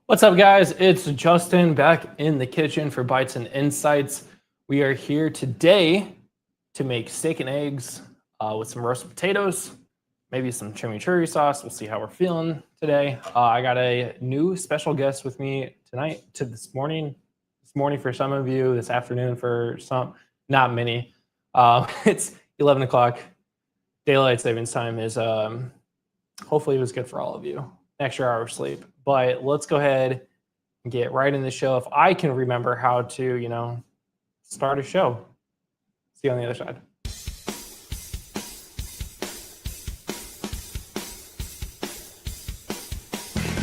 What's up, guys? It's Justin back in the kitchen for Bites and Insights. We are here today to make steak and eggs with some roasted potatoes, maybe some chimichurri sauce. We'll see how we're feeling today. I got a new special guest with me tonight to this morning. This morning for some of you, this afternoon for some, not many. It's 11 o'clock. Daylight savings time is hopefully it was good for all of you. An extra hour of sleep. But let's go ahead and get right in the show. If I can remember how to, start a show. See you on the other side.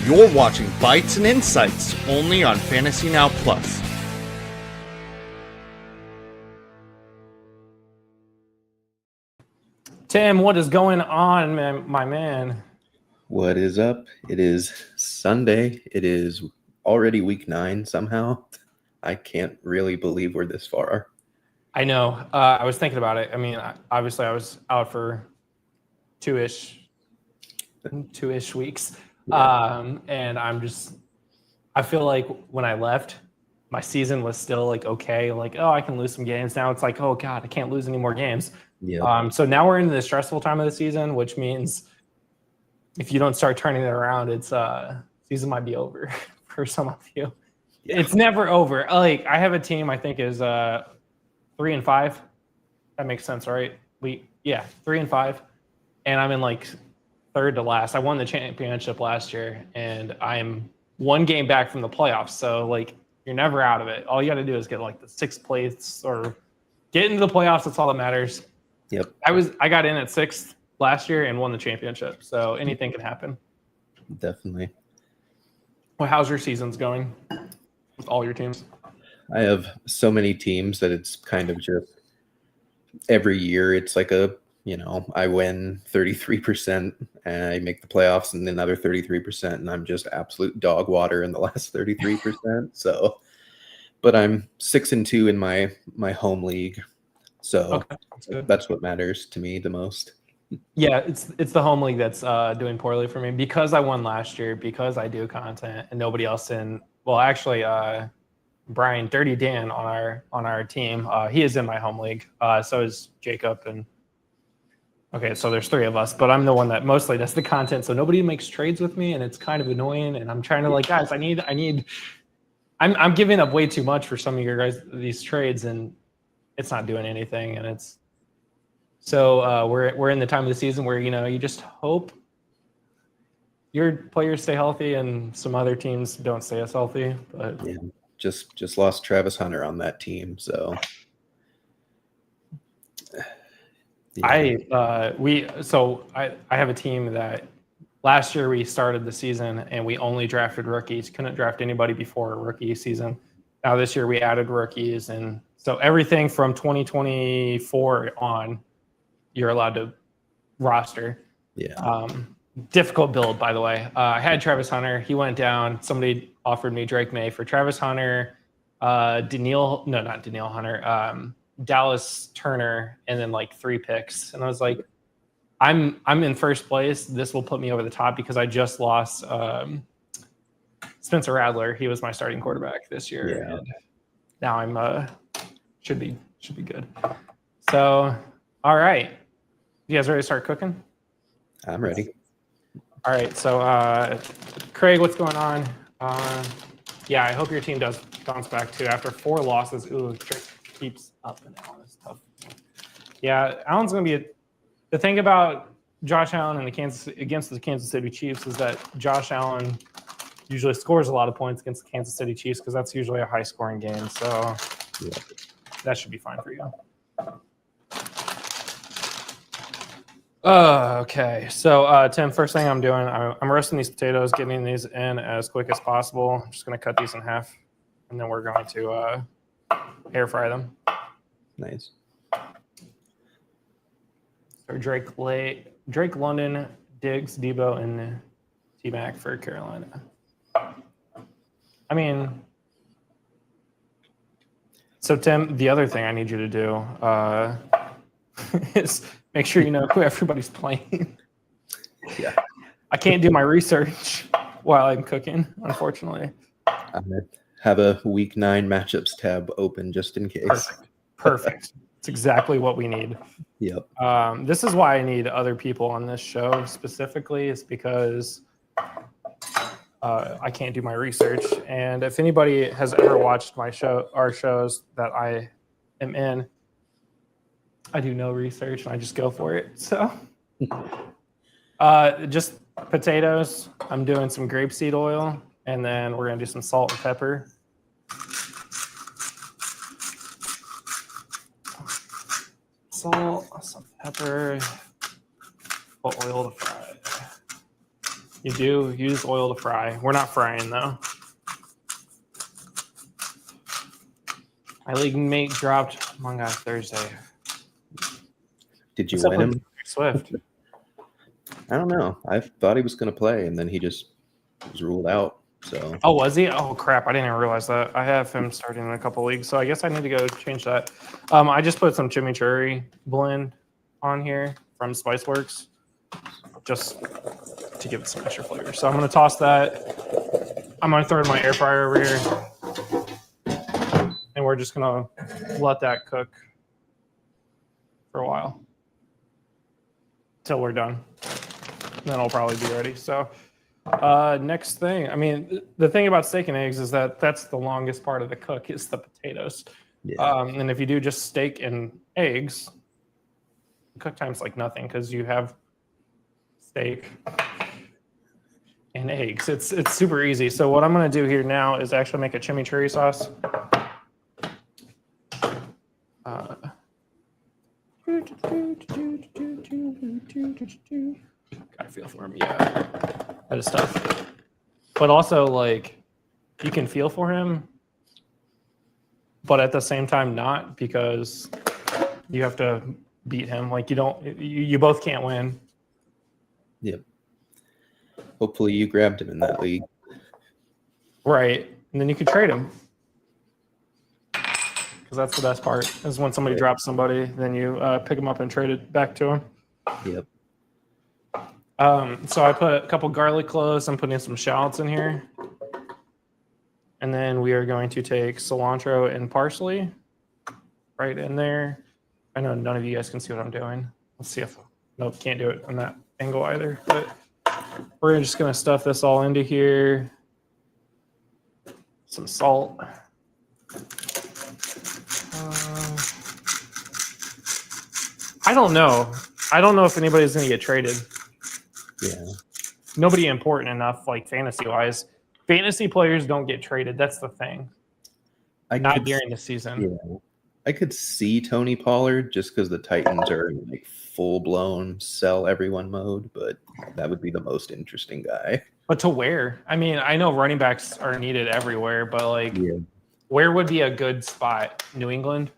You're watching Bites and Insights only on Fantasy Now Plus. Tim, what is going on, my man? What is up? It is Sunday. It is already week 9 somehow. I can't really believe we're this far. I know. I was thinking about it. I mean, obviously I was out for two-ish weeks. Yeah. And I feel like when I left, my season was still like, okay, like, oh, I can lose some games. Now it's like, oh God, I can't lose any more games. Yeah. So now we're into the stressful time of the season, which means if you don't start turning it around, it's season might be over for some of you. Yeah. It's never over. Like I have a team I think is 3-5. That makes sense, right? 3-5, and I'm in like third to last. I won the championship last year, and I'm one game back from the playoffs. So like you're never out of it. All you got to do is get like the 6th place or get into the playoffs. That's all that matters. Yep. I got in at 6th last year and won the championship. So anything can happen. Definitely. Well, how's your seasons going with all your teams? I have so many teams that it's kind of just every year it's like I win 33% and I make the playoffs and another 33%, and I'm just absolute dog water in the last 33%. So, but I'm 6-2 in my home league. So okay, that's what matters to me the most. Yeah, it's the home league that's doing poorly for me because I won last year, because I do content and nobody else in. Well, actually, Brian, Dirty Dan on our team, he is in my home league. So is Jacob, and okay, so there's 3 of us, but I'm the one that mostly does the content. So nobody makes trades with me, and it's kind of annoying. And I'm trying to like, guys, I'm giving up way too much for some of your guys these trades, and it's not doing anything, and it's. So we're in the time of the season where you just hope your players stay healthy and some other teams don't stay as healthy. But yeah, just lost Travis Hunter on that team, so yeah. I have a team that last year we started the season and we only drafted rookies, couldn't draft anybody before a rookie season. Now this year we added rookies, and so everything from 2024 on. You're allowed to roster. Yeah. Difficult build, by the way. I had Travis Hunter. He went down. Somebody offered me Drake May for Travis Hunter, not Danielle Hunter, Dallas Turner, and then like 3 picks. And I was like, I'm in first place. This will put me over the top because I just lost Spencer Rattler. He was my starting quarterback this year. Yeah. And now I'm should be good. So, all right. You guys ready to start cooking? I'm ready. All right. So, Craig, what's going on? Yeah, I hope your team does bounce back too. After 4 losses, Drake keeps up, and Allen is tough. Yeah, Allen's going to be the thing about Josh Allen and against the Kansas City Chiefs is that Josh Allen usually scores a lot of points against the Kansas City Chiefs because that's usually a high-scoring game. So that should be fine for you. Okay, so Tim, first thing I'm doing, I'm roasting these potatoes, getting these in as quick as possible. I'm just going to cut these in half, and then we're going to air fry them. Nice. So Drake London, Diggs, Debo, and T-Mac for Carolina. I mean, so Tim, the other thing I need you to do is make sure you know who everybody's playing. Yeah. I can't do my research. while I'm cooking, unfortunately. I have a week 9 matchups tab open just in case. Perfect. It's exactly what we need. Yep. This is why I need other people on this show specifically, is because I can't do my research. And if anybody has ever watched our shows that I am in, I do no research and I just go for it. So just potatoes. I'm doing some grapeseed oil, and then we're gonna do some salt and pepper. Salt, some pepper, put oil to fry. You do use oil to fry. We're not frying though. My league mate dropped Among Us Thursday. Did you What's up win with him? Swift? I don't know. I thought he was going to play, and then he just was ruled out. So Oh, was he? Oh crap! I didn't even realize that. I have him starting in a couple leagues, so I guess I need to go change that. I just put some chimichurri blend on here from Spiceworks, just to give it some extra flavor. So I'm gonna toss that. I'm gonna throw it in my air fryer over here, and we're just gonna let that cook for a while till we're done. Then it'll probably be ready. So. Next thing, I mean, the thing about steak and eggs is that that's the longest part of the cook is the potatoes. yeah, And if you do just steak and eggs, cook time's like nothing because you have steak and eggs. It's super easy. So what I'm going to do here now is actually make a chimichurri sauce. Gotta feel for him, yeah. That is tough. But also, like, you can feel for him, but at the same time not, because you have to beat him. Like, you both can't win. yep. Hopefully, you grabbed him in that league. Right. And then you can trade him. Because that's the best part, is when somebody drops somebody, then you pick them up and trade it back to him. Yep. So I put a couple garlic cloves. I'm putting some shallots in here. And then we are going to take cilantro and parsley right in there. I know none of you guys can see what I'm doing. Let's see if, nope, can't do it on that angle either. But we're just going to stuff this all into here. Some salt. I don't know. I don't know if anybody's going to get traded. Yeah. Nobody important enough, like fantasy-wise. Fantasy players don't get traded. That's the thing. Not during the season. Yeah. I could see Tony Pollard just because the Titans are in like full-blown sell everyone mode, but that would be the most interesting guy. But to where? I mean, I know running backs are needed everywhere, but like, Yeah. where would be a good spot? New England?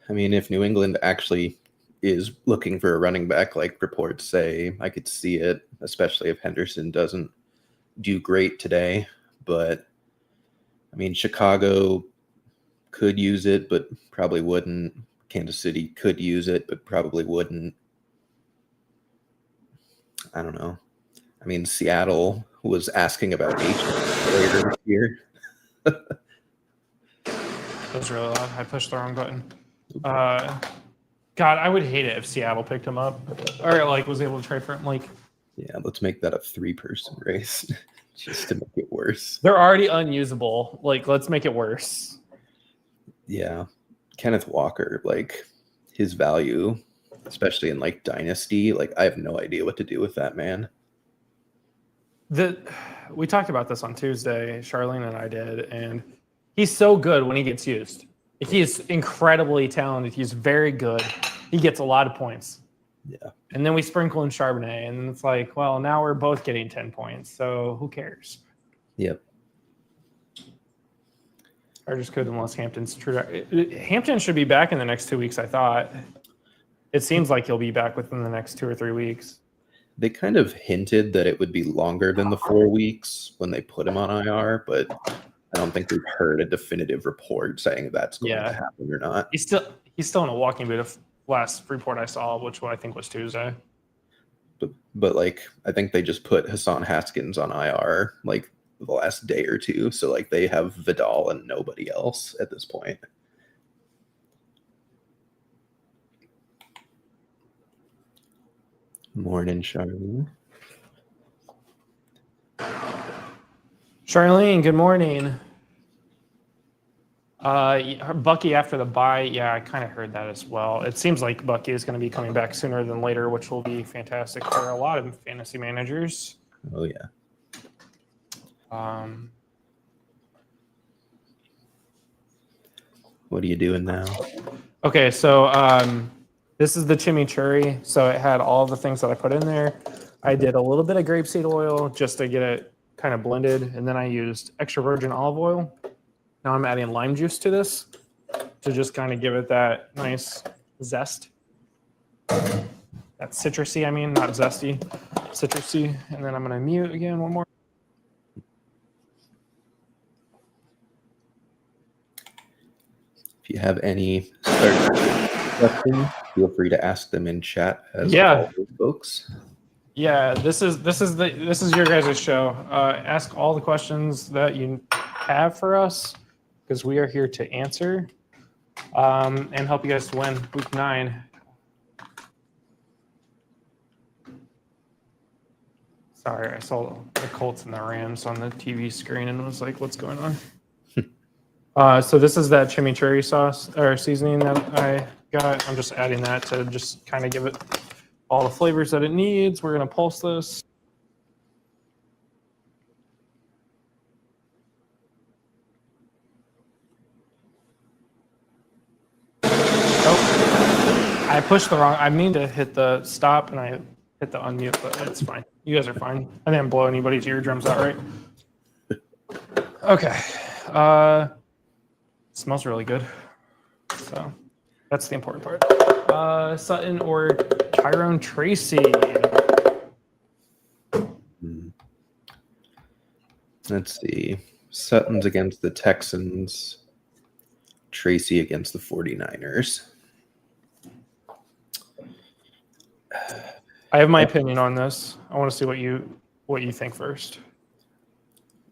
I mean, if New England actually is looking for a running back, like reports say, I could see it, especially if Henderson doesn't do great today. But I mean, Chicago could use it, but probably wouldn't. Kansas City could use it, but probably wouldn't. I don't know. I mean, Seattle was asking about H earlier this year. That was really loud. I pushed the wrong button. God, I would hate it if Seattle picked him up or like was able to trade for him. Like, Yeah, let's make that a 3-person race just to make it worse. they're already unusable. Like, let's make it worse. Yeah. Kenneth Walker, like his value, especially in like Dynasty, like I have no idea what to do with that man. We talked about this on Tuesday, Charlene and I did, and he's so good when he gets used. He is incredibly talented. He's very good. He gets a lot of points. Yeah. And then we sprinkle in Charbonnet, and it's like, well, now we're both getting 10 points, so who cares? Yep. Or just could unless Hampton's true. Hampton should be back in the next 2 weeks, I thought. It seems like he'll be back within the next 2 or 3 weeks. They kind of hinted that it would be longer than the 4 weeks when they put him on IR, but I don't think we've heard a definitive report saying if that's going to happen or not. He's still in a walking boot. Last report I saw, which I think was Tuesday. but like I think they just put Hassan Haskins on IR like the last day or two, so like they have Vidal and nobody else at this point. Morning, Charlene. Charlene, good morning. Bucky after the bye. Yeah, I kind of heard that as well. It seems like Bucky is going to be coming back sooner than later, which will be fantastic for a lot of fantasy managers. Oh yeah. What are you doing now? Okay, so this is the chimichurri. So it had all the things that I put in there. I did a little bit of grapeseed oil just to get it kind of blended, and then I used extra virgin olive oil. Now I'm adding lime juice to this to just kind of give it that nice zest. That's citrusy, I mean, not zesty, citrusy. And then I'm going to mute again one more. If you have any questions, feel free to ask them in chat as Yeah. well, folks. Yeah, this is your guys' show. Ask all the questions that you have for us because we are here to answer and help you guys win week 9. Sorry, I saw the Colts and the Rams on the TV screen and was like, what's going on? So this is that chimichurri sauce or seasoning that I got. I'm just adding that to just kind of give it all the flavors that it needs. We're going to pulse this. Oh, I pushed the wrong. I mean to hit the stop and I hit the unmute, but it's fine. You guys are fine. I didn't blow anybody's eardrums out, right? Okay. Smells really good. So that's the important part. Sutton or Tyrone Tracy? Let's see. Sutton's against the Texans. Tracy against the 49ers. I have my opinion on this. I want to see what you think first.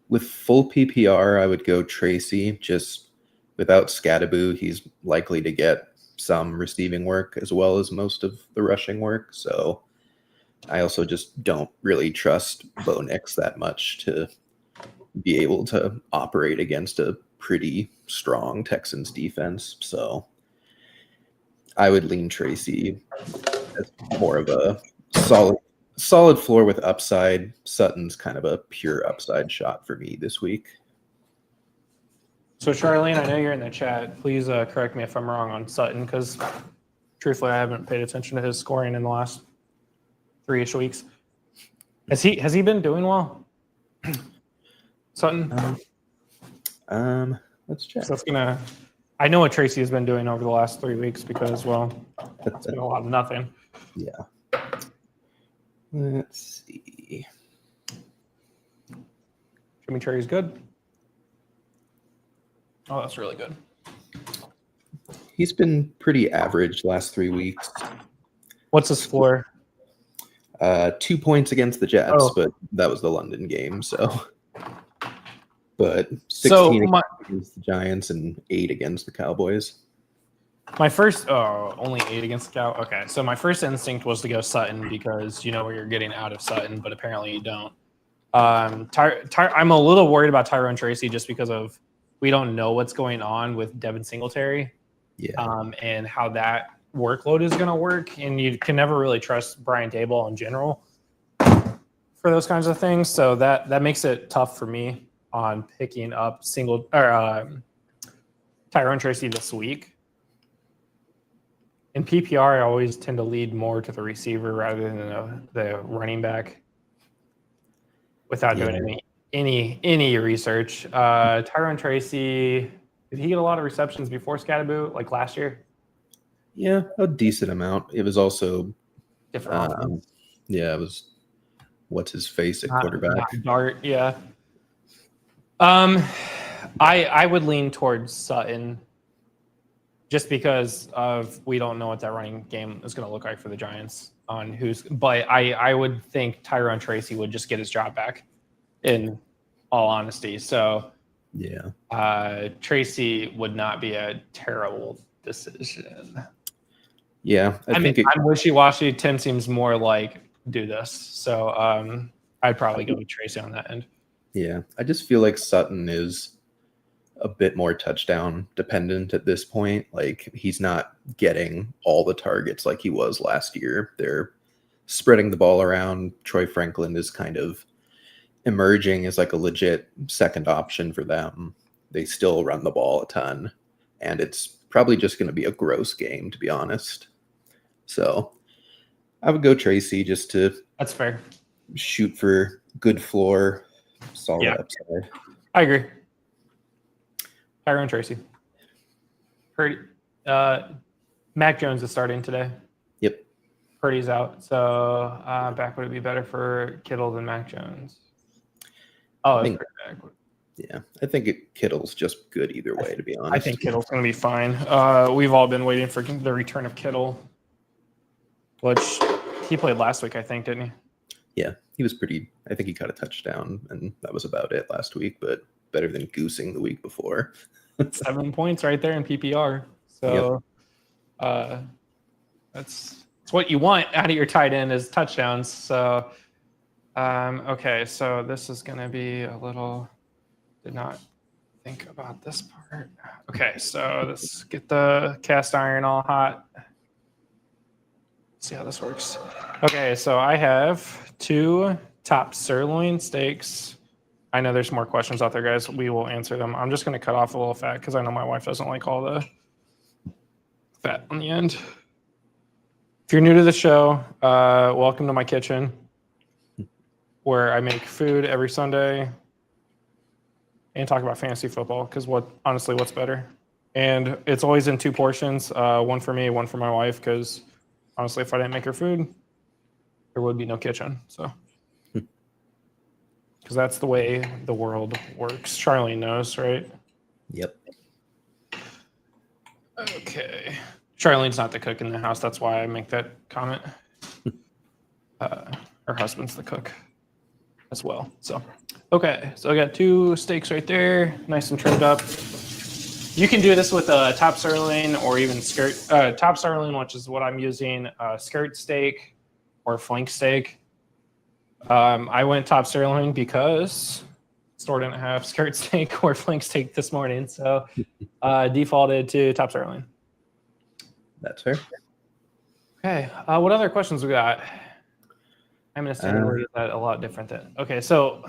With full PPR, I would go Tracy. Just without Scadaboo, he's likely to get some receiving work as well as most of the rushing work. So I also just don't really trust Bo Nix that much to be able to operate against a pretty strong Texans defense. So I would lean Tracy as more of a solid floor with upside. Sutton's kind of a pure upside shot for me this week. So Charlene, I know you're in the chat. Please correct me if I'm wrong on Sutton, because truthfully, I haven't paid attention to his scoring in the last 3-ish weeks. Has he been doing well? Sutton? Let's check. So that's gonna. I know what Tracy has been doing over the last 3 weeks because, well, it's been a lot of nothing. Yeah. Let's see. Chimichurri's good. Oh, that's really good. He's been pretty average last 3 weeks. What's his floor? 2 points against the Jets, but that was the London game. So, but 16 against the Giants and 8 against the Cowboys. My first, only 8 against the Cow. Okay, so my first instinct was to go Sutton because you know where you're getting out of Sutton, but apparently you don't. I'm a little worried about Tyrone Tracy just because of we don't know what's going on with Devin Singletary, and how that workload is going to work, and you can never really trust Brian Daboll in general for those kinds of things. So that makes it tough for me on picking up Tyrone Tracy this week. In PPR, I always tend to lead more to the receiver rather than the running back without doing any research. Tyrone Tracy, did he get a lot of receptions before Scadaboo, like last year? Yeah, a decent amount. It was also different. It was what's his face at quarterback. Not Dart, yeah. I would lean towards Sutton just because of we don't know what that running game is going to look like for the Giants on who's. But I would think Tyrone Tracy would just get his job back, in all honesty. So Yeah. Tracy would not be a terrible decision. Yeah. I mean, I'm wishy-washy. Tim seems more like do this. So I'd probably go with Tracy on that end. Yeah. I just feel like Sutton is a bit more touchdown dependent at this point. Like he's not getting all the targets like he was last year. They're spreading the ball around. Troy Franklin is kind of emerging as like a legit second option for them. They still run the ball a ton, and it's probably just going to be a gross game, to be honest. So I would go Tracy just to That's fair. shoot for good floor, solid upside. I agree. Tyrone Tracy. Purdy. Mac Jones is starting today. Yep. Purdy's out. So back would it be better for Kittle than Mac Jones? Oh, that's pretty back. Yeah, I think Kittle's just good either way, to be honest. I think Kittle's going to be fine. We've all been waiting for the return of Kittle, which he played last week, I think, didn't he? Yeah, he was pretty. I think he caught a touchdown, and that was about it last week, but better than goosing the week before. 7 points right there in PPR. So that's what you want out of your tight end is touchdowns. So, okay, so this is going to be a little. Did not think about this part. Okay, so let's get the cast iron all hot. See how this works. Okay, so I have 2 top sirloin steaks. I know there's more questions out there, guys. We will answer them. I'm just going to cut off a little fat because I know my wife doesn't like all the fat on the end. If you're new to the show, welcome to my kitchen where I make food every Sunday and talk about fantasy football because honestly, what's better? And it's always in 2 portions, one for me, one for my wife, because honestly, if I didn't make her food, there would be no kitchen. So, because that's the way the world works. Charlene knows, right? Yep. Okay. Charlene's not the cook in the house. That's why I make that comment. Her husband's the cook as well. So, okay. So I got 2 steaks right there, nice and trimmed up. You can do this with a top sirloin or even skirt. Top sirloin, which is what I'm using, skirt steak or flank steak. I went top sirloin because the store didn't have skirt steak or flank steak this morning, so defaulted to top sirloin. That's fair. Okay, what other questions we got? I'm in a standard league. Is that a lot different than? Okay, so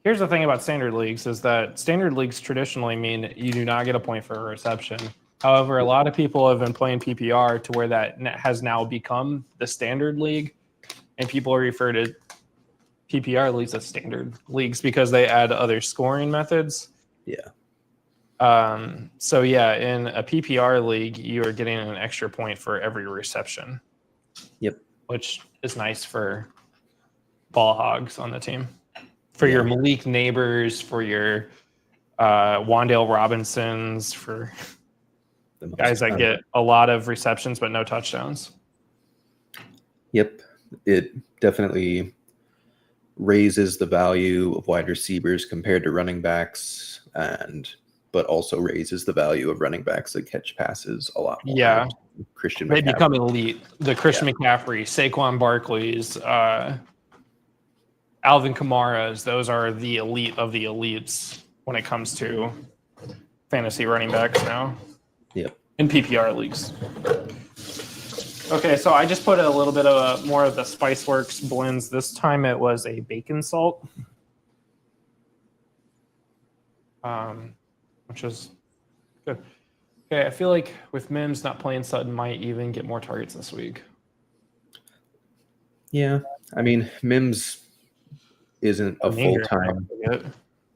here's the thing about standard leagues is that standard leagues traditionally mean you do not get a point for a reception. However, a lot of people have been playing PPR to where that has now become the standard league, and people refer to PPR leagues as standard leagues because they add other scoring methods. Yeah. So yeah, in a PPR league, you are getting an extra point for every reception. Yep. Which is nice for ball hogs on the team. For your Malik Neighbors, for your Wan'Dale Robinsons, for guys that get a lot of receptions but no touchdowns. Yep. It definitely raises the value of wide receivers compared to running backs, but also raises the value of running backs that catch passes a lot more. Yeah. Christian They McCaffrey. become elite. The Christian McCaffrey, Saquon Barkley's, Alvin Kamara's, those are the elite of the elites when it comes to fantasy running backs now. Yep. In PPR leagues. Okay, so I just put a little bit of more of the Spiceworks blends. This time it was a bacon salt, which is good. Okay, I feel like with Mims not playing, Sutton might even get more targets this week. Yeah, I mean, Mims isn't a full-time.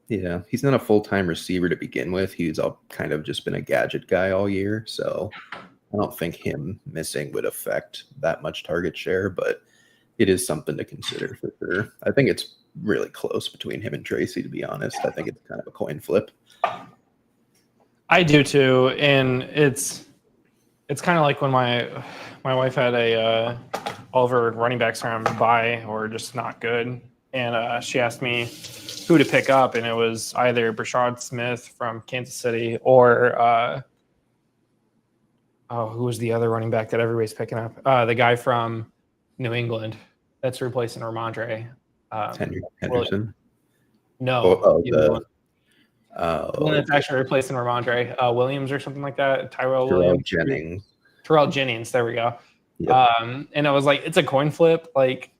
Yeah, he's not a full-time receiver to begin with. He's kind of just been a gadget guy all year, so I don't think him missing would affect that much target share, but it is something to consider for sure. I think it's really close between him and Tracy, to be honest. I think it's kind of a coin flip. I do too, and It's kind of like when my wife had all of her running backs are on bye or just not good, and she asked me who to pick up, and it was either Brashad Smith from Kansas City or who was the other running back that everybody's picking up? The guy from New England that's replacing Ramondre. Henderson. No, The one that's actually replacing Ramondre, Williams or something like that. Tyrell Terrell Williams. Jennings. Terrell Jennings. There we go. Yep. And I was like, it's a coin flip. Like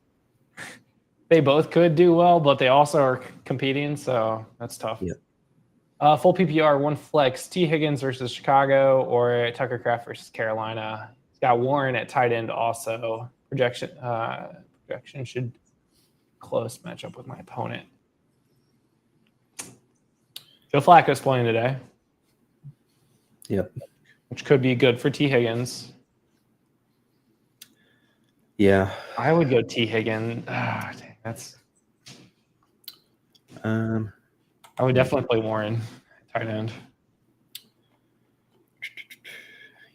they both could do well, but they also are competing, so that's tough. Yep. Full PPR, one flex, T. Higgins versus Chicago or Tucker Kraft versus Carolina. He's got Warren at tight end also. Projection should close matchup with my opponent. Joe Flacco's playing today. Yep. Which could be good for T. Higgins. Yeah. I would go T. Higgins. Dang, that's. I would definitely play Warren, tight end.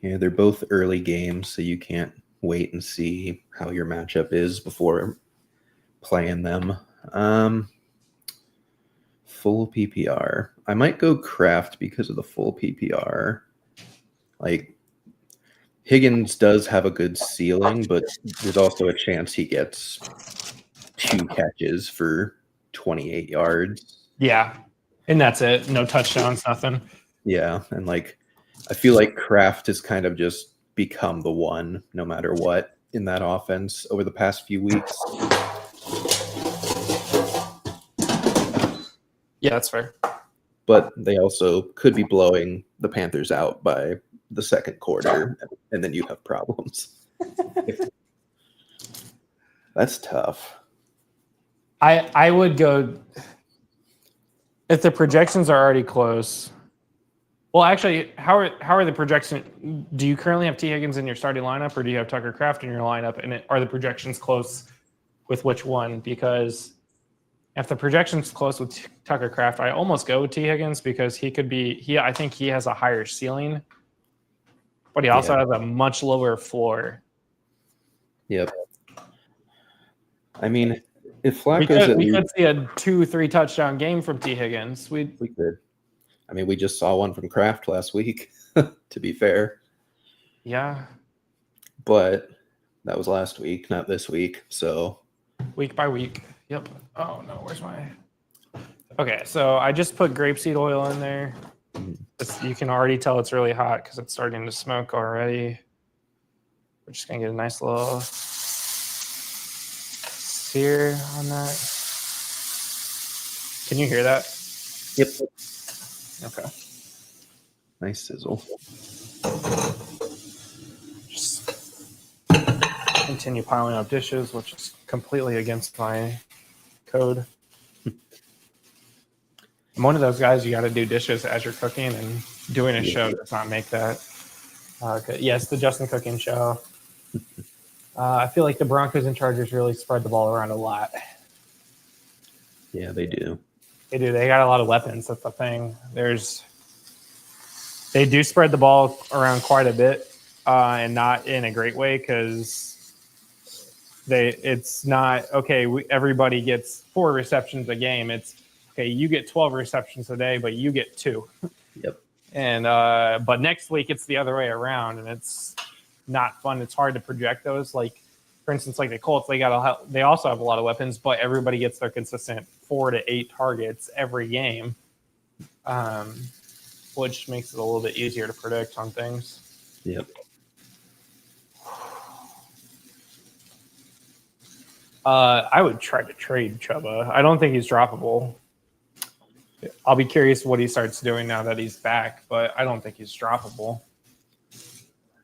Yeah, they're both early games, so you can't wait and see how your matchup is before playing them. Full PPR. I might go Kraft because of the full PPR. Like Higgins does have a good ceiling, but there's also a chance he gets 2 catches for 28 yards. Yeah. And that's it. No touchdowns, nothing. Yeah, and like I feel like Kraft has kind of just become the one no matter what in that offense over the past few weeks. Yeah, that's fair. But they also could be blowing the Panthers out by the second quarter, and then you have problems. That's tough. I would go if the projections are already close. Well, actually, how are the projections? Do you currently have T. Higgins in your starting lineup, or do you have Tucker Kraft in your lineup? And are the projections close with which one? Because if the projections close with Tucker Kraft, I almost go with T. Higgins because he could be. I think he has a higher ceiling, but he also has a much lower floor. Yep. I mean, if Flacco's we could see a 2-3 touchdown game from T. Higgins. We could. I mean, we just saw one from Kraft last week, to be fair. Yeah. But that was last week, not this week. So week by week. Yep. Oh no, where's my? Okay, so I just put grapeseed oil in there. You can already tell it's really hot because it's starting to smoke already. We're just gonna get a nice little sear on that. Can you hear that? Yep. Okay. Nice sizzle. Just continue piling up dishes, which is completely against my code. I'm one of those guys, you got to do dishes as you're cooking, and doing a show does not make that. Okay. Yes, the Justin Cooking Show. I feel like the Broncos and Chargers really spread the ball around a lot. Yeah, they do. They do. They got a lot of weapons. That's the thing. They do spread the ball around quite a bit, and not in a great way because it's not okay. Everybody gets 4 receptions a game. It's okay. You get 12 receptions a day, but you get 2. Yep. And but next week it's the other way around, and it's not fun. It's hard to project those. Like for instance, like the Colts, they also have a lot of weapons, but everybody gets their consistent 4 to 8 targets every game, which makes it a little bit easier to predict on things. Yep. I would try to trade Chuba. I don't think he's droppable. I'll be curious what he starts doing now that he's back, but I don't think he's droppable.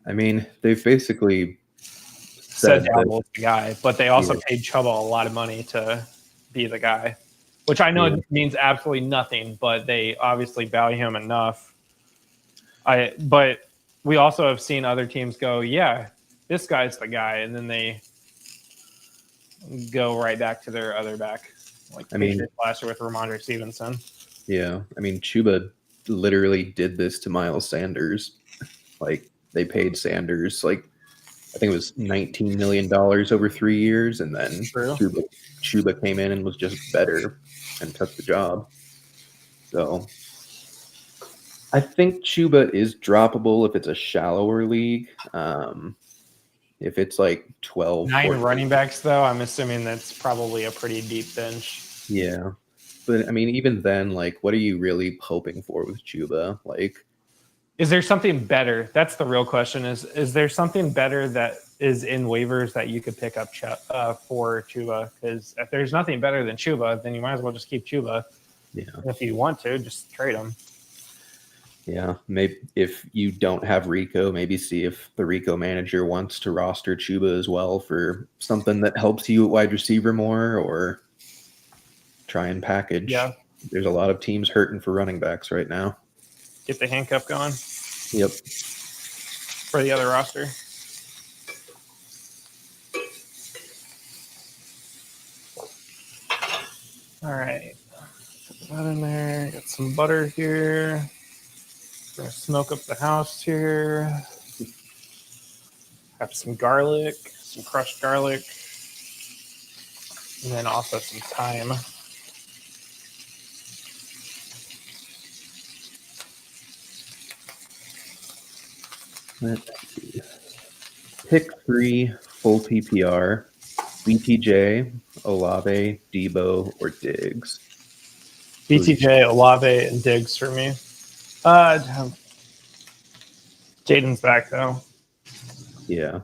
I mean, they've basically said Dowdle's the guy, but they also paid Chuba a lot of money to be the guy, which I know means absolutely nothing, but they obviously value him enough. But we also have seen other teams go, yeah, this guy's the guy, and then they go right back to their other back, like last year with Ramondre Stevenson. Yeah, I mean, Chuba literally did this to Miles Sanders. Like they paid Sanders like I think it was $19 million over 3 years, and then True. Chuba came in and was just better and took the job. So I think Chuba is droppable if it's a shallower league. If it's like 12, 9 14, running backs, though, I'm assuming that's probably a pretty deep bench. yeah. But I mean, even then, like, what are you really hoping for with Chuba? Like, Is there something better? That's the real question. Is there something better that is in waivers that you could pick up for Chuba? Because if there's nothing better than Chuba, then you might as well just keep Chuba. yeah, And if you want to, just trade him. yeah. Maybe if you don't have Rico, maybe see if the Rico manager wants to roster Chuba as well for something that helps you at wide receiver more, or try and package. Yeah. There's a lot of teams hurting for running backs right now. Get the handcuff going Yep. for the other roster. All right. Put that in there. Got some butter here. Gonna smoke up the house here. Have some garlic, some crushed garlic, and then also some thyme. Let's see. Pick 3 full PPR: BTJ, Olave, Debo, or Diggs. BTJ, Olave, and Diggs for me. Jaden's back though. Yeah.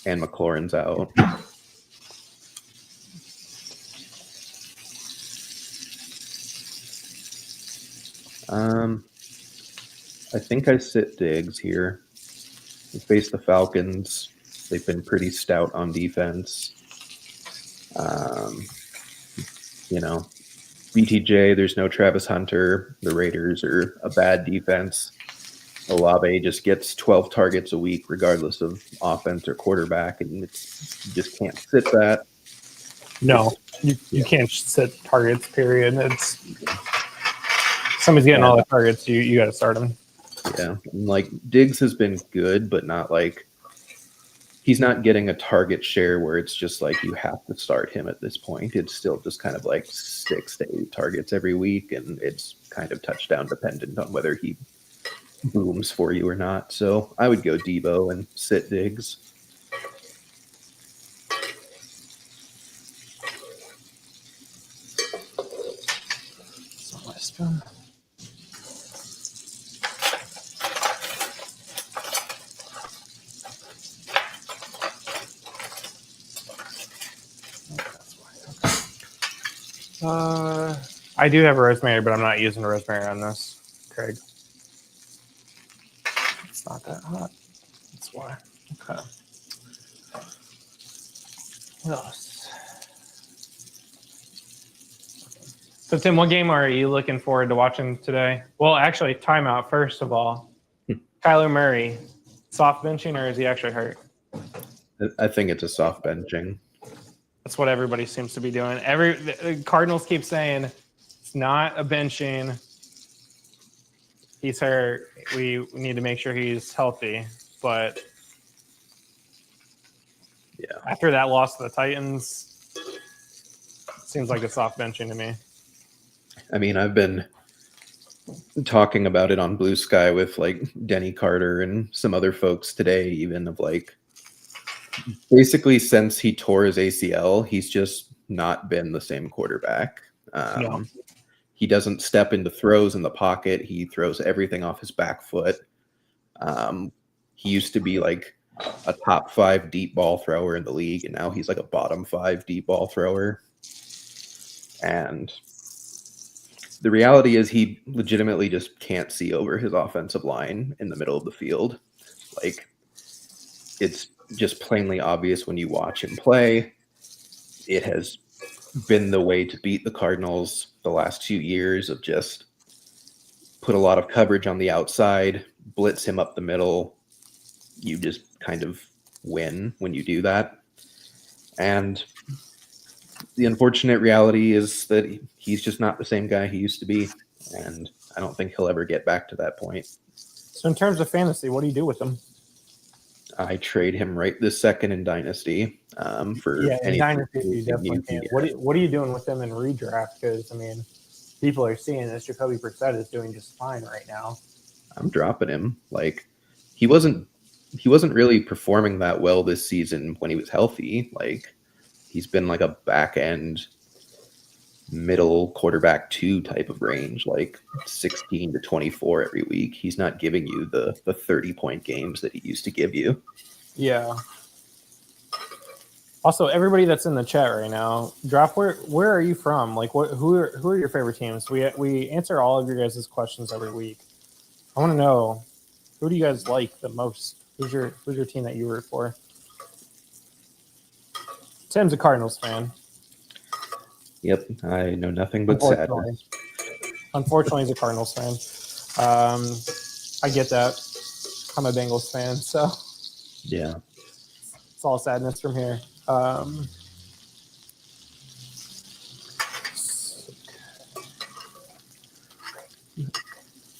And McLaurin's out. I think I sit Diggs here. We face the Falcons. They've been pretty stout on defense. BTJ, there's no Travis Hunter. The Raiders are a bad defense. Olave just gets 12 targets a week, regardless of offense or quarterback, and you just can't sit that. No, you can't set targets, period. It's somebody's getting all the targets, you got to start them. Yeah, and like Diggs has been good, but not like he's not getting a target share where it's just like you have to start him at this point. It's still just kind of like 6 to 8 targets every week, and it's kind of touchdown dependent on whether he booms for you or not. So I would go Debo and sit Diggs. I do have rosemary, but I'm not using rosemary on this, Craig. It's not that hot. That's why. Okay. What else? So, Tim, what game are you looking forward to watching today? Well, actually, timeout first of all. Kyler Murray, soft benching, or is he actually hurt? I think it's a soft benching. That's what everybody seems to be doing. The Cardinals keep saying it's not a benching. He's hurt. We need to make sure he's healthy. But yeah, after that loss to the Titans, it seems like a soft benching to me. I mean, I've been talking about it on Blue Sky with like Denny Carter and some other folks today, even of like, basically since he tore his ACL, he's just not been the same quarterback. No. He doesn't step into throws in the pocket. He throws everything off his back foot. He used to be like a top 5 deep ball thrower in the league, and now he's like a bottom 5 deep ball thrower. And the reality is he legitimately just can't see over his offensive line in the middle of the field. Like, it's just plainly obvious when you watch him play. It has been the way to beat the Cardinals the last 2 years, of just put a lot of coverage on the outside, blitz him up the middle. You just kind of win when you do that. And the unfortunate reality is that he's just not the same guy he used to be. And I don't think he'll ever get back to that point. So in terms of fantasy, what do you do with them? I trade him right this second in Dynasty for Yeah, in any Dynasty, you definitely you can. get. What are you doing with them in redraft? Because I mean, people are seeing this. Jacoby Brissett is doing just fine right now. I'm dropping him. Like he wasn't really performing that well this season when he was healthy. Like he's been like a back end middle quarterback 2 type of range, like 16 to 24 every week. He's not giving you the 30-point games that he used to give you. Yeah. Also, everybody that's in the chat right now, drop where are you from? Like, who are your favorite teams? We answer all of your guys' questions every week. I want to know, who do you guys like the most? Who's your team that you root for? Tim's a Cardinals fan. Yep, I know nothing but sadness. Unfortunately, he's a Cardinals fan. I get that. I'm a Bengals fan, so Yeah. it's all sadness from here.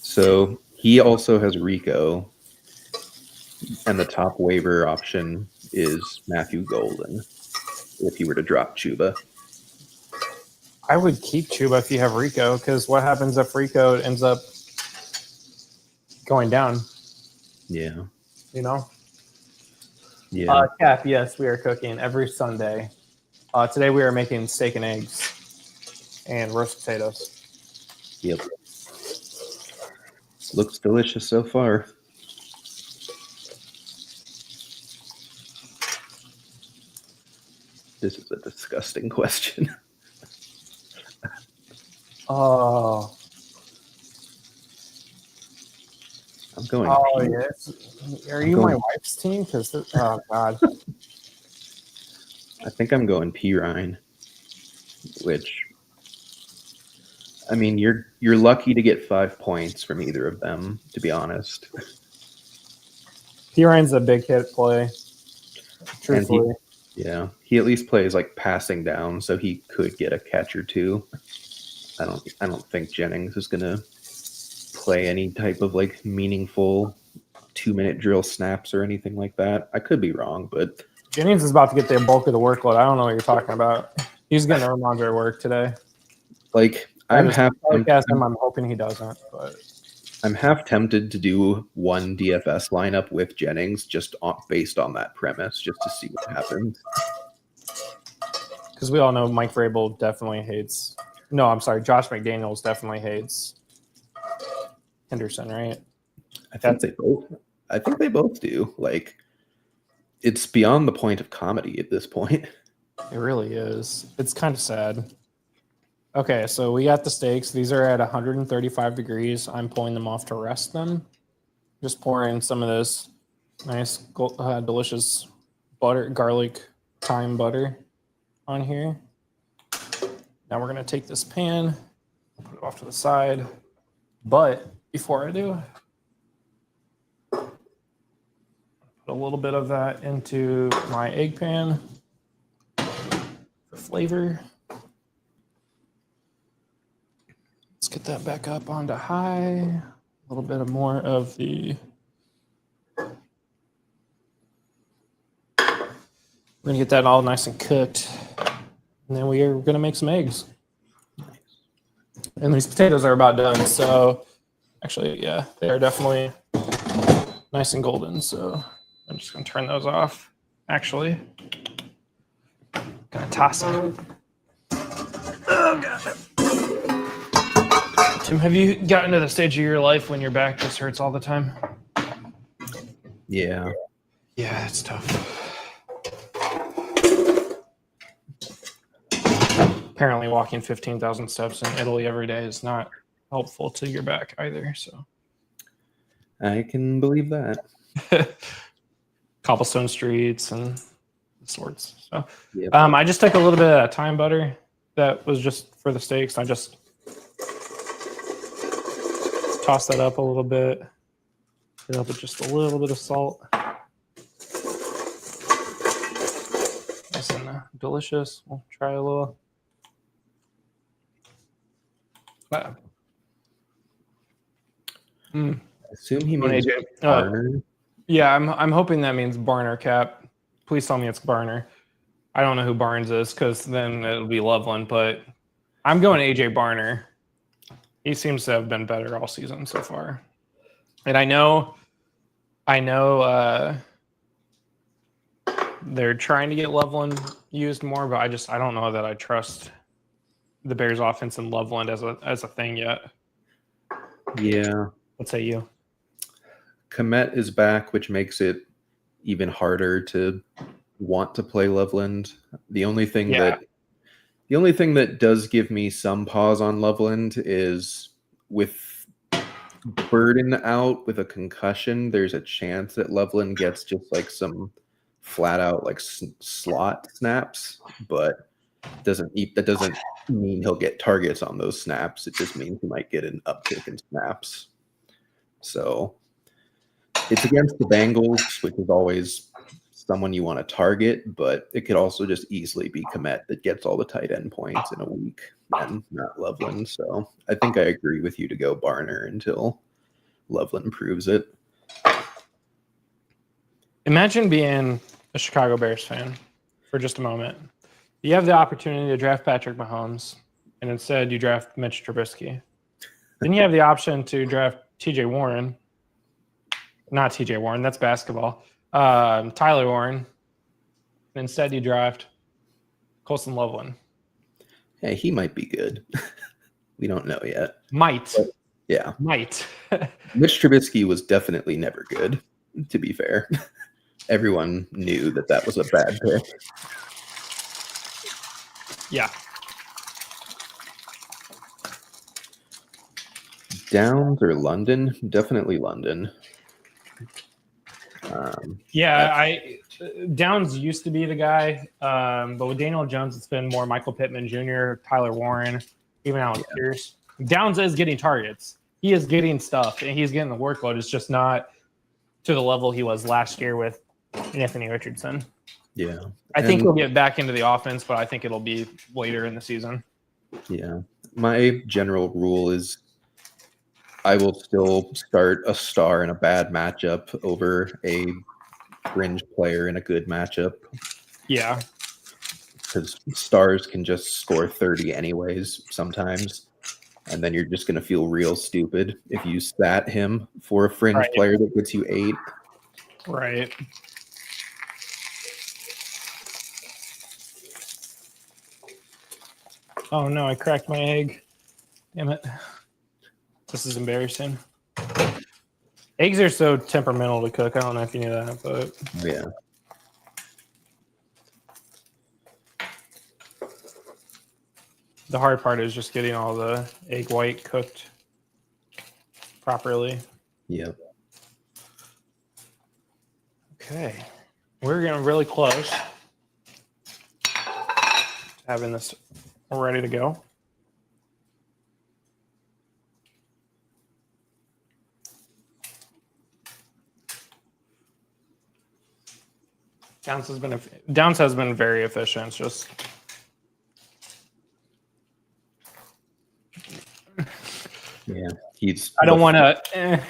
So he also has Rico, and the top waiver option is Matthew Golden if you were to drop Chuba. I would keep Chuba if you have Rico, because what happens if Rico ends up going down? Yeah. You know? Yeah. Cap, yes, we are cooking every Sunday. Today we are making steak and eggs and roast potatoes. Yep. Looks delicious so far. This is a disgusting question. Oh. I'm going. Oh, yes. Are you my wife's team? Because oh god. I think I'm going Pirine, which, I mean, you're lucky to get 5 points from either of them, to be honest. Pirine's a big hit play. Truthfully. He at least plays like passing down, so he could get a catch or two. I don't think Jennings is gonna play any type of like meaningful 2-minute drill snaps or anything like that. I could be wrong, but Jennings is about to get the bulk of the workload. I don't know what you're talking about. He's getting Ramondre work today. like I'm half I'm hoping he doesn't, but I'm half tempted to do one DFS lineup with Jennings just based on that premise, just to see what happens. Because we all know Mike Vrabel definitely hates. No, I'm sorry. Josh McDaniels definitely hates Henderson, right? I think they both do. Like, it's beyond the point of comedy at this point. It really is. It's kind of sad. Okay, so we got the steaks. These are at 135 degrees. I'm pulling them off to rest them. Just pouring some of this nice, delicious butter, garlic, thyme butter on here. Now we're going to take this pan, put it off to the side. But before I do, put a little bit of that into my egg pan for flavor. Let's get that back up onto high. A little bit of more of the. We're going to get that all nice and cooked. And then we are going to make some eggs. And these potatoes are about done. So actually, yeah, they are definitely nice and golden. So I'm just going to turn those off. Actually, going to toss them. Oh, God. Tim, have you gotten to the stage of your life when your back just hurts all the time? Yeah. Yeah, it's tough. Apparently walking 15,000 steps in Italy every day is not helpful to your back either. So I can believe that. Cobblestone streets and sorts. So Yep. I just took a little bit of thyme butter that was just for the steaks. I just toss that up a little bit. Fill up with just a little bit of salt. Nice and delicious. We'll try a little. assume he Going means AJ. Barner. Yeah, I'm hoping that means Barner Cap. Please tell me it's Barner. I don't know who Barnes is because then it'll be Loveland, but I'm going AJ Barner. He seems to have been better all season so far. And I know they're trying to get Loveland used more, but I don't know that I trust the Bears offense and Loveland as a thing yet. Yeah. What say you? Komet is back, which makes it even harder to want to play Loveland. The only thing that does give me some pause on Loveland is with Burden out with a concussion, there's a chance that Loveland gets just like some flat out like slot snaps, but that doesn't mean he'll get targets on those snaps. It just means he might get an uptick in snaps. So it's against the Bengals, which is always someone you want to target, but it could also just easily be Komet that gets all the tight end points in a week and not Loveland. So I think I agree with you to go Barner until Loveland proves it. Imagine being a Chicago Bears fan for just a moment. You have the opportunity to draft Patrick Mahomes, and instead you draft Mitch Trubisky. Then you have the option to draft TJ Warren. Not TJ Warren, that's basketball. Tyler Warren. And instead you draft Colson Loveland. Hey, he might be good. We don't know yet. Might. But, yeah. Might. Mitch Trubisky was definitely never good, to be fair. Everyone knew that was a bad pick. Yeah. Downs or London? Definitely London. Downs used to be the guy, but with Daniel Jones, it's been more Michael Pittman Jr., Tyler Warren, even Alex Pierce. Downs is getting targets. He is getting stuff, and he's getting the workload. It's just not to the level he was last year with Anthony Richardson. Yeah. I think he'll get back into the offense, but I think it'll be later in the season. Yeah. My general rule is I will still start a star in a bad matchup over a fringe player in a good matchup. Yeah. Because stars can just score 30 anyways sometimes. And then you're just going to feel real stupid if you sat him for a fringe player that gets you 8. Right. Oh no, I cracked my egg. Damn it. This is embarrassing. Eggs are so temperamental to cook. I don't know if you knew that, but yeah. The hard part is just getting all the egg white cooked properly. Yep. Okay. We're getting really close to having this ready to go. Downs has been very efficient. It's just yeah, I don't want to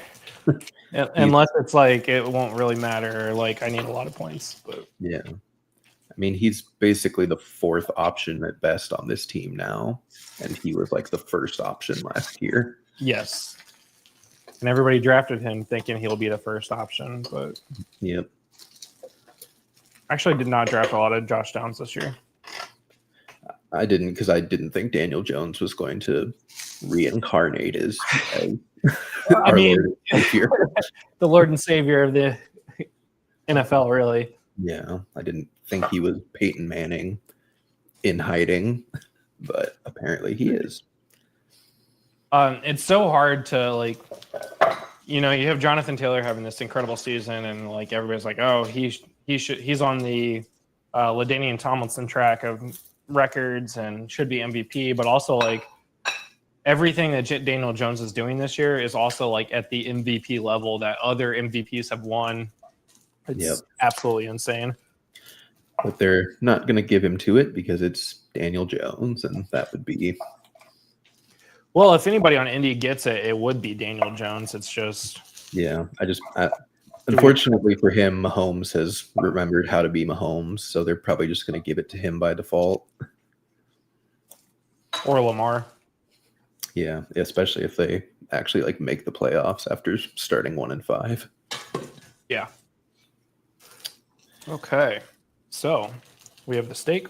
unless it's like it won't really matter. Like I need a lot of points, but yeah. I mean, he's basically the 4th option at best on this team now, and he was like the first option last year. Yes, and everybody drafted him thinking he'll be the first option, but yep. Actually did not draft a lot of Josh Downs this year. I didn't because I didn't think Daniel Jones was going to reincarnate as I mean, the Lord and Savior of the NFL, really. Yeah, I didn't think he was Peyton Manning in hiding, but apparently he is. It's so hard to you have Jonathan Taylor having this incredible season, and like everybody's like, oh, he's on the LaDainian Tomlinson track of records and should be MVP, but also like everything that Daniel Jones is doing this year is also like at the MVP level that other MVPs have won. It's absolutely insane. But they're not going to give him to it because it's Daniel Jones, and that would be. Well, if anybody on Indy gets it, it would be Daniel Jones. It's just Yeah, unfortunately for him, Mahomes has remembered how to be Mahomes, so they're probably just going to give it to him by default. Or Lamar. Yeah, especially if they actually like make the playoffs after starting 1-5. Yeah. Okay. So we have the steak.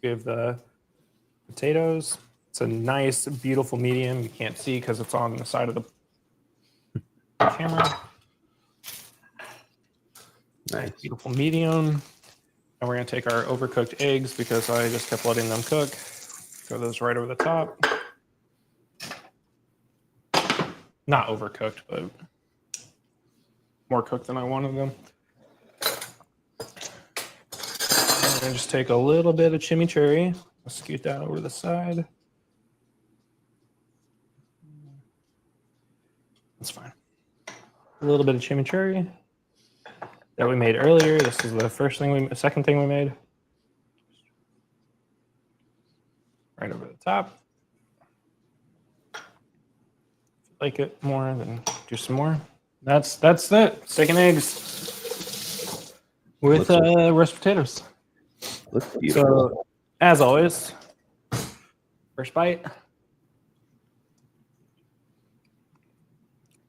We have the potatoes. It's a nice, beautiful medium. You can't see because it's on the side of the camera. Nice. Beautiful medium. And we're going to take our overcooked eggs because I just kept letting them cook. Throw those right over the top. Not overcooked, but more cooked than I wanted them. And then just take a little bit of chimichurri. I'll scoot that over to the side. That's fine. A little bit of chimichurri that we made earlier. This is the second thing we made. Right over the top. If you like it more, then do some more. That's it. Steak and eggs with roast potatoes. Looks beautiful. So, as always, first bite.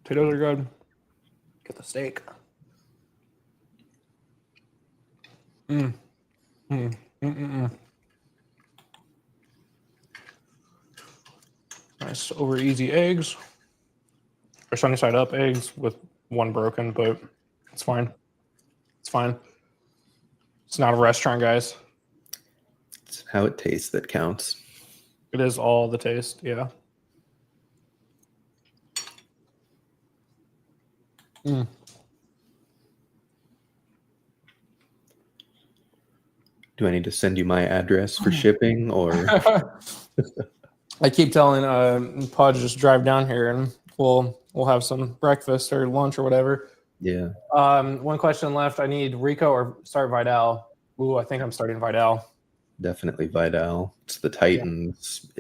Potatoes are good. Get the steak. Nice over easy eggs. Or sunny side up eggs with one broken, but it's fine. It's fine. It's not a restaurant, guys. It's how it tastes that counts. It is all the taste, yeah. Do I need to send you my address for shipping, or I keep telling Pod just drive down here and we'll have some breakfast or lunch or whatever. yeah? One question left. I need Rico or start Vidal. Ooh, I think I'm starting Vidal. Definitely Vidal. It's the Titans.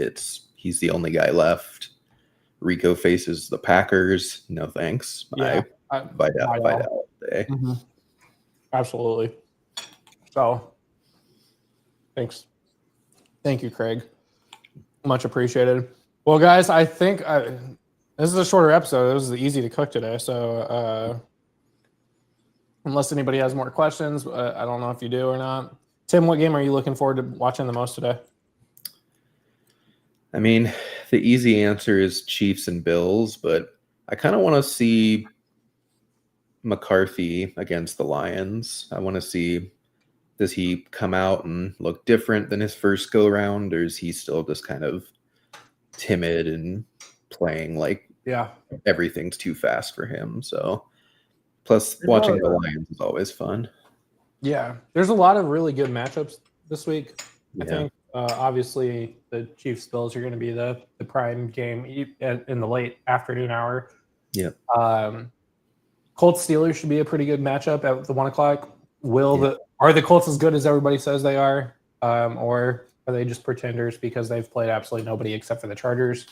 He's the only guy left. Rico faces the Packers. No thanks. Yeah, Vidal all day. Mm-hmm. Absolutely. So, thanks. Thank you, Craig. Much appreciated. Well, guys, I think this is a shorter episode. It was easy to cook today. So, unless anybody has more questions, I don't know if you do or not. Tim, what game are you looking forward to watching the most today? I mean, the easy answer is Chiefs and Bills, but I kind of want to see McCarthy against the Lions. I want to see, does he come out and look different than his first go round, or is he still just kind of timid and playing like everything's too fast for him? So, plus watching the Lions is always fun. Yeah, there's a lot of really good matchups this week. I think obviously the Chiefs Bills are going to be the prime game in the late afternoon hour. Yep. Colts Steelers should be a pretty good matchup at the 1 o'clock. Are the Colts as good as everybody says they are, or are they just pretenders because they've played absolutely nobody except for the Chargers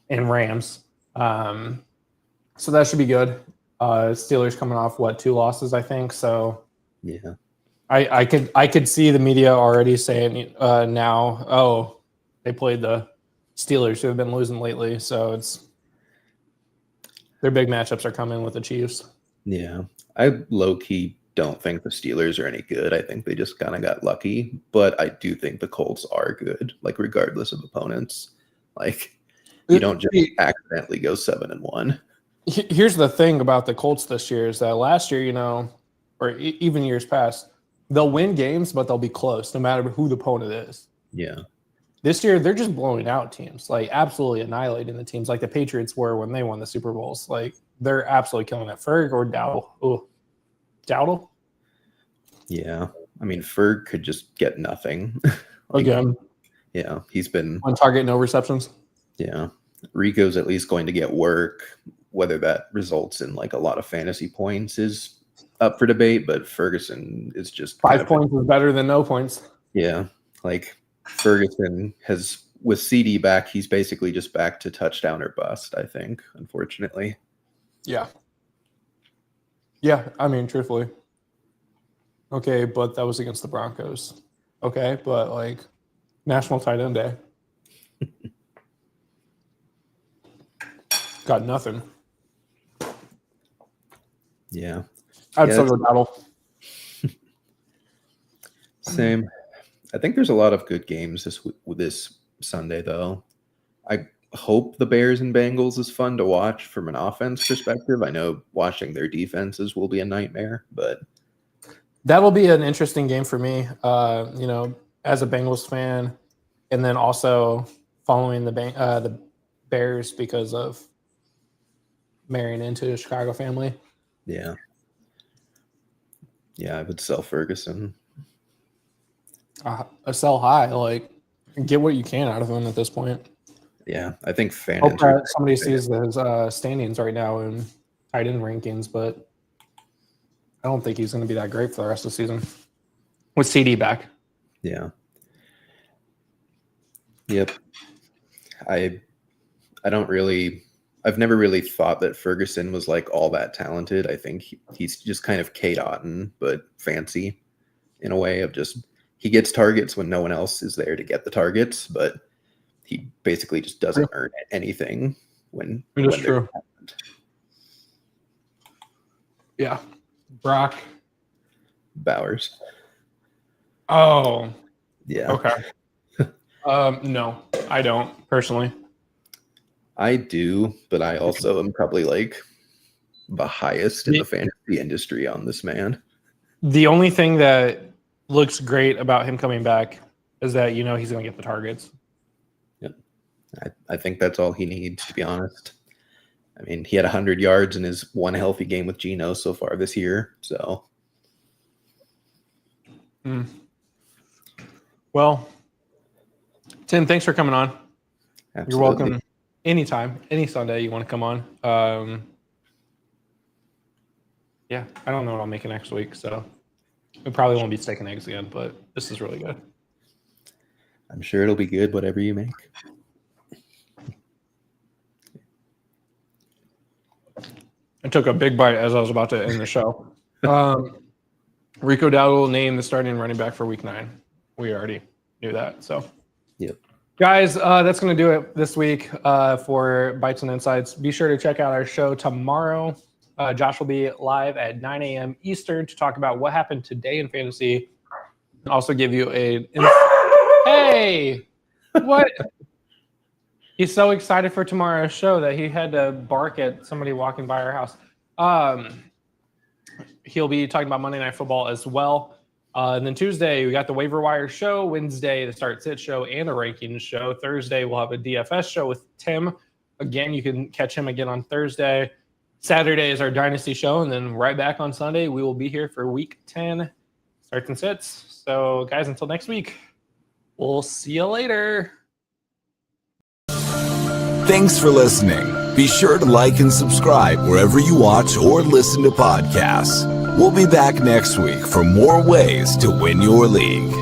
and Rams? So that should be good. Steelers coming off 2 losses, I think. So yeah, I could see the media already saying now, oh, they played the Steelers who have been losing lately. So their big matchups are coming with the Chiefs. Yeah, I low key don't think the Steelers are any good. I think they just kind of got lucky, but I do think the Colts are good, like regardless of opponents. Like you don't just accidentally go 7-1. Here's the thing about the Colts this year is that last year, or even years past, they'll win games, but they'll be close no matter who the opponent is. Yeah. This year, they're just blowing out teams, like absolutely annihilating the teams like the Patriots were when they won the Super Bowls. Like they're absolutely killing it. Ferg or Dowdle? Ooh. Dowdle? Yeah. I mean, Ferg could just get nothing. Again. Yeah. He's been on target, no receptions. Yeah. Rico's at least going to get work. Whether that results in like a lot of fantasy points is up for debate, but Ferguson is just 5 points is better than no points. Yeah. Like Ferguson has, with CD back, he's basically just back to touchdown or bust, I think, unfortunately. Yeah. Yeah, I mean, truthfully. Okay, but that was against the Broncos. Okay, but like National Tight End Day. Got nothing. Yeah. I'd Yeah, still go Battle. Same. I think there's a lot of good games this Sunday, though. I hope the Bears and Bengals is fun to watch from an offense perspective. I know watching their defenses will be a nightmare, but That'll be an interesting game for me. As a Bengals fan, and then also following the Bears because of marrying into a Chicago family. yeah. Yeah, I would sell Ferguson. A sell high, like get what you can out of him at this point. Yeah, I think Hope that somebody sees his standings right now in tight end rankings, but I don't think he's going to be that great for the rest of the season with CD back. Yeah. Yep. I've never really thought that Ferguson was like all that talented. I think he's just kind of Kate Otten, but fancy in a way of just he gets targets when no one else is there to get the targets, but he basically just doesn't earn anything when It is true. Yeah. Brock Bowers. Oh, Yeah. okay. No, I don't personally. I do, but I also am probably like the highest in the fantasy industry on this man. The only thing that looks great about him coming back is that he's going to get the targets. Yep. I think that's all he needs, to be honest. I mean, he had 100 yards in his one healthy game with Geno so far this year. So, Well, Tim, thanks for coming on. absolutely. You're welcome anytime, any Sunday you want to come on. Yeah, I don't know what I'll make next week, so it probably won't be steak and eggs again, but this is really good. I'm sure it'll be good, whatever you make. I took a big bite as I was about to end the show. Rico Dowdle named the starting running back for Week 9. We already knew that. So, Yep. Guys, that's going to do it this week for Bites and Insights. Be sure to check out our show tomorrow. Josh will be live at 9 a.m. Eastern to talk about what happened today in fantasy. And also give you Hey! What? He's so excited for tomorrow's show that he had to bark at somebody walking by our house. He'll be talking about Monday Night Football as well. And then Tuesday, we got the Waiver Wire show. Wednesday, the Start Sit show and the Rankings show. Thursday, we'll have a DFS show with Tim. Again, you can catch him again on Thursday. Saturday is our Dynasty show. And then right back on Sunday, we will be here for Week 10 Starts and Sits. So, guys, until next week, we'll see you later. Thanks for listening. Be sure to like and subscribe wherever you watch or listen to podcasts. We'll be back next week for more ways to win your league.